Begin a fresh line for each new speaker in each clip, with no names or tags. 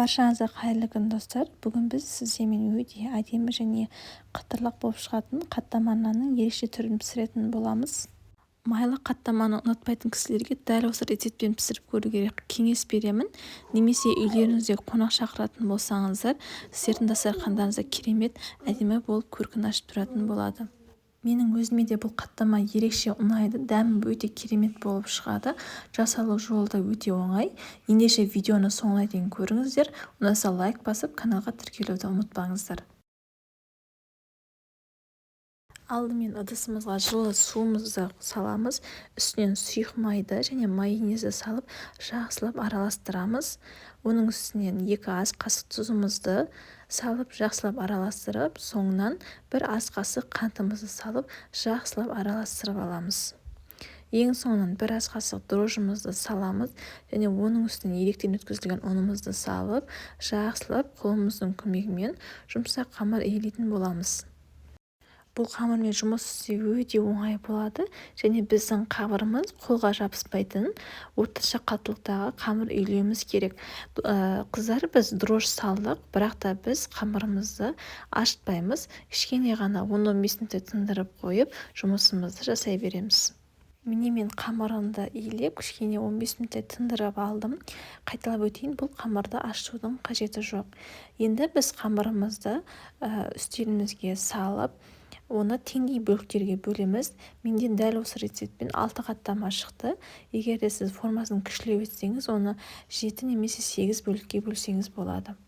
Баршаңызға қайырлы күн достар. Бүгін біз сіздермен өте әдемі және қытырлақ болып шығатын қаттама нанның ерекше түрін пісіретін боламыз. Майлы қаттаманы ұнатпайтын кісілерге дәл осы рецептпен пісіріп көруге кеңес беремін. Немесе үйлеріңізде қонақ шақыратын болсаңыздар, сіздердің дастархандарыңызда керемет әдемі болып көркін ашып тұратын болады. Менің өзіме де бұл қаттама ерекше ұнайды, дәмі өте керемет болып шығады. Жасалу жолы да өте оңай. Ендеше видеоны соңына дейін көріңіздер. Ұнаса лайк басып, каналға тіркелуді ұмытпаңыздар. Алдымен ыдысымызға жылы суымызды саламыз. Үстінен сұйық майды және майонезді салып, жақсылап араластырамыз. Оның үстінен 2 ас қасық тұзымызды салып, жақсылап араластырып, соңынан 1 ас қасық қантымызды салып, жақсылап араластырып аламыз. Ең соңынан 1 ас қасық дрожжымызды саламыз және оның үстіне електен өткізілген ұнымызды салып, жақсылап қолымыздың көмегімен жұмсақ қамыр иілетін боламыз. Бұл қамырмен жұмыс істеу өте оңай болады және біздің қамырымыз қолға жабыспайтын орташа қаттылықтағы қамыр үйлеуіміз керек. Қыздар, біз дрожж салдық, бірақ та біз қамырымызды ашытпаймыз. Кішкене ғана 10-15 минут тындырып қойып, жұмысымызды жасай береміз. Міне мен қамырымды иілеп, кішкене 15 минуттай тындырып алдым. Қайталап өтейін, бұл қамырды ашудың қажеті жоқ. Енді біз қамырымызды үстелімізге салып, оны теңдей бөліктерге бөлеміз. Менден дәл осы рецептпен 6 қаттама шықты. Егер де сіз формасын кішілеу етсеңіз, оны 7 немесе 8 бөлікке бөлсеңіз болады.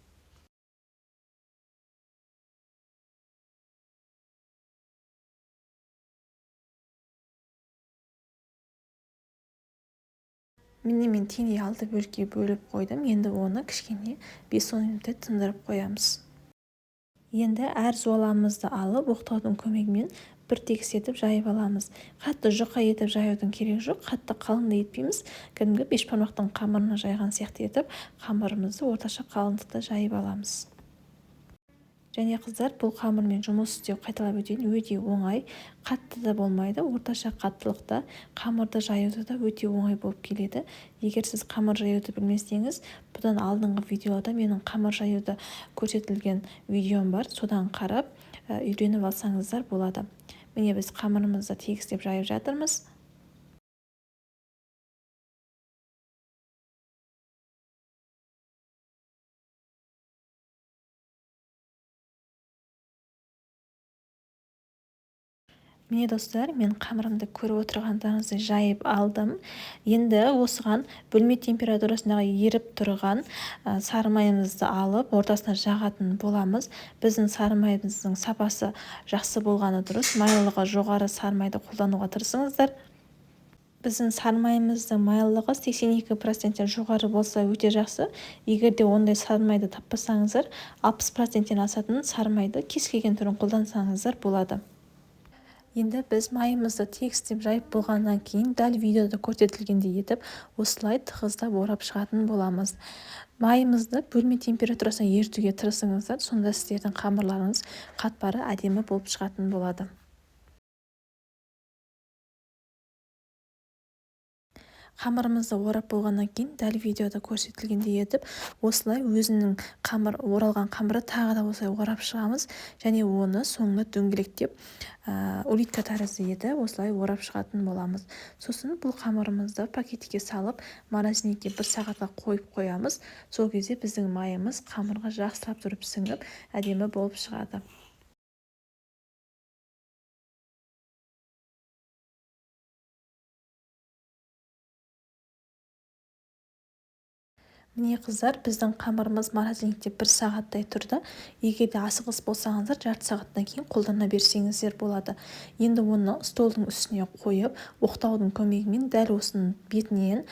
Міне мен теңдей 6 бөлікке бөліп қойдым. Енді оны кішкене 5-10 минуттай тындырып қоямыз. Енді әр зуаламызды алып, оқтаудың көмегімен бір тегіс етіп жайып аламыз. Қатты жұқа етіп жаюдың керегі жоқ, қатты қалың да етпейміз. Кәдімгі бешбармақтың қамырына жайған сияқты етіп, қамырымызды орташа қалыңдықта жайып аламыз. Және қыздар, бұл қамырмен жұмыс істеу, қайталап өтейін, өте оңай, қатты да болмайды, орташа қаттылықта қамырды жаюды да өте оңай болып келеді. Егер сіз қамыр жаюды білмесеңіз, бұдан алдыңғы видеода менің қамыр жаюды көрсетілген видеом бар, содан қарап үйреніп алсаңыздар болады. Міне біз қамырымызды тегістеп жайып жатырмыз. Міне достар, мен қамырымды көріп отырғандарыңызды жайып алдым. Енді осыған бөлме температурасындағы еріп тұрған сары майымызды алып, ортасына жағатын боламыз. Біздің сары майымыздың сапасы жақсы болғаны дұрыс. Майлылығы жоғары сары майды қолдануға тырысыңыздар. Біздің сары майымыздың майлылығы 82%-тен жоғары болса өте жақсы. Егер де ондай сары майды таппасаңыздар, 60%-тен асатын сары майды кез келген түрін қолдансаңыздар болады. Енді біз майымызды тегістеп жайып болғаннан кейін дәл видеода көрсетілгендей етіп осылай тығыздап орап шығатын боламыз. Майымызды бөлме температурасына ертуге тырысыңыздар, сонда сіздердің қамырларыңыз қатпары әдемі болып шығатын болады. Қамырымызды орап болғаннан кейін дәл видеода көрсетілгендей етіп осылай өзінің оралған қамыры тағы да осылай орап шығамыз және оны соңына дөңгелектеп улитка тәрізді етіп осылай орап шығатын боламыз. Сосын бұл қамырымызды пакетке салып морозильникке 1 сағатқа қойып қоямыз. Сол кезде біздің майымыз қамырға жақсылап тұрып сіңіп әдемі болып шығады. Міне қыздар, біздің қамырымыз морозильникте 1 сағаттай тұрды. Егер де асығыс болсаңыздар, жарты сағаттан кейін қолдана берсеңіздер болады. Енді оны столдың үстіне қойып, оқтаудың көмегімен дәл осының бетінен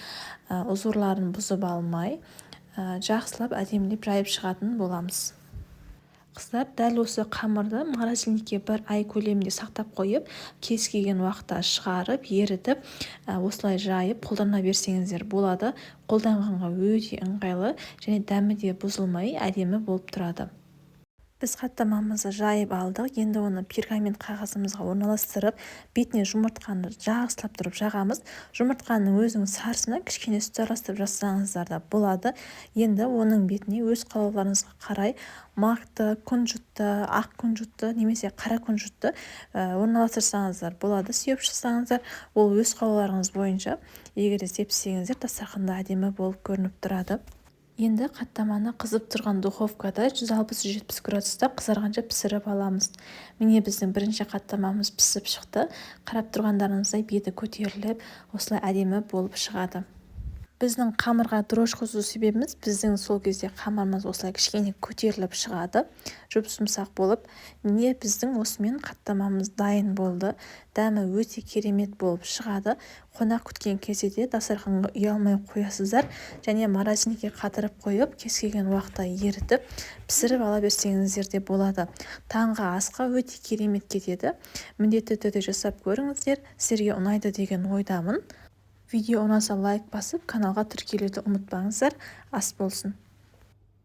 ұзырларын бұзып алмай, жақсылап әдемілеп жайып шығатын боламыз. Қыздар, дәл осы қамырды морозильникке 1 ай көлемінде сақтап қойып, кез келген уақытта шығарып, ерітіп, осылай жайып қолдана берсеңіздер болады. Қолданғанға өте ыңғайлы және дәмі де бұзылмай әдемі болып тұрады. Біз хаттамамызды жайып алдық. Енді оны пергамент қағазымызға орналастырып, бетіне жұмыртқаны жағыстырып тұрып жағамыз. Жұмыртқаның өзінің сарысына кішкене сүт араластырып жазсаңыздар да болады. Енді оның бетіне өз қалауларыңызға қарай макты, күнжутты, ақ күнжутты немесе қара күнжутты орналастырсаңыздар болады. Сүйеп шықсаңыздар, ол өз қалауларыңыз бойынша егер сепсеңіздер дастарханда әдемі болып көрініп тұрады. Енді қаттаманы қызып тұрған духовкада 160-170 градуста қызарғанша пісіріп аламыз. Міне біздің бірінші қаттамамыз пісіп шықты. Қарап тұрғандарыңыздай беті көтеріліп, осылай әдемі болып шығады. Біздің қамырға дрожь қосу себебіміз біздің сол кезде қамырымыз осылай кішкене көтеріліп шығады, жұп-жұмсақ болып. Міне біздің осымен қаттамамыз дайын болды. Дәмі өте керемет болып шығады. Қонақ күткен кезде де дастарханға ұялмай қоясыздар және морозилькеге қатырып қойып, кез келген уақытта ерітіп, пісіріп ала берсеңіздер де болады. Таңғы асқа өте керемет кетеді. Міндетті түрде жасап көріңіздер. Сіздерге ұнайды деген ойдамын. Видео ұнаса лайк басып, каналға тіркелуді ұмытпаңыздар. Ас болсын.